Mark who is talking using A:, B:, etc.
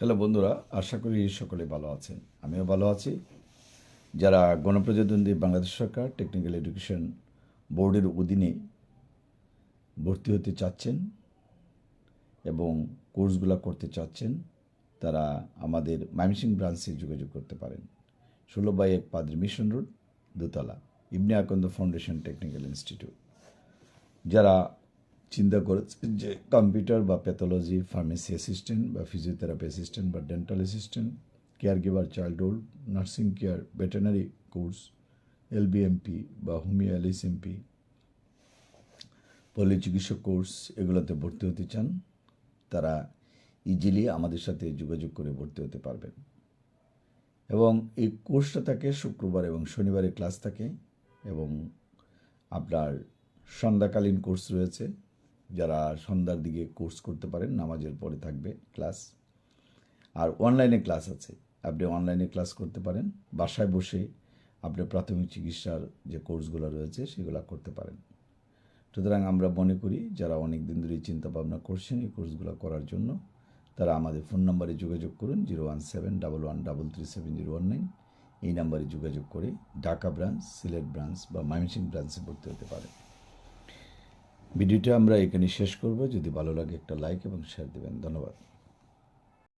A: Hello বন্ধুরা, আশা করি সকলে ভালো আছেন। আমিও ভালো আছি। যারা গণপ্রজাতন্ত্রী বাংলাদেশ সরকার টেকনিক্যাল এডুকেশন বোর্ডের অধীনে ভর্তি হতে চাচ্ছেন এবং কোর্সগুলো করতে চাচ্ছেন, তারা আমাদের ময়মনসিংহ ব্রাঞ্চে যোগাযোগ করতে পারেন। 16/1 পাদ্রী মিশন রোড, দোতলা, Ibne Akand foundation technical institute. যারা চিন্তা করেছেন যে কম্পিউটার বা প্যাথোলজি, ফার্মেসি অ্যাসিস্ট্যান্ট বা ফিজিওথেরাপি অ্যাসিস্ট্যান্ট বা dental assistant, care giver, childhood, nursing care, veterinary course, LBMP বা হোমিও এলএসএমপি, পল্লী চিকিৎসক কোর্স, এগুলোতে ভর্তি হতে চান, তারা ইজিলি আমাদের সাথে যোগাযোগ করে ভর্তি হতে পারবেন। এবং এই কোর্সটা থাকে শুক্রবার এবং শনিবারে ক্লাস থাকে, এবং আপনার সন্ধ্যাকালীন কোর্স রয়েছে। যারা সন্ধ্যার দিকে কোর্স করতে পারেন, নামাজের পরে থাকবে ক্লাস। আর অনলাইনে ক্লাস আছে, আপনি অনলাইনে ক্লাস করতে পারেন। বাসায় বসে আপনি প্রাথমিক চিকিৎসার যে কোর্সগুলো রয়েছে সেগুলো করতে পারেন। সুতরাং আমরা মনে করি যারা অনেক দিন ধরেই চিন্তা ভাবনা করছেন এই কোর্সগুলো করার জন্য, তারা আমাদের ফোন নাম্বারে যোগাযোগ করুন 01711337019। এই নাম্বারে যোগাযোগ করে ঢাকা ব্রাঞ্চ, সিলেট ব্রাঞ্চ বা ময়মনসিংহ ব্রাঞ্চে ভর্তি হতে পারেন। ভিডিওটা আমরা এখানে শেষ করব। যদি ভালো লাগে একটা লাইক এবং শেয়ার দেবেন। ধন্যবাদ।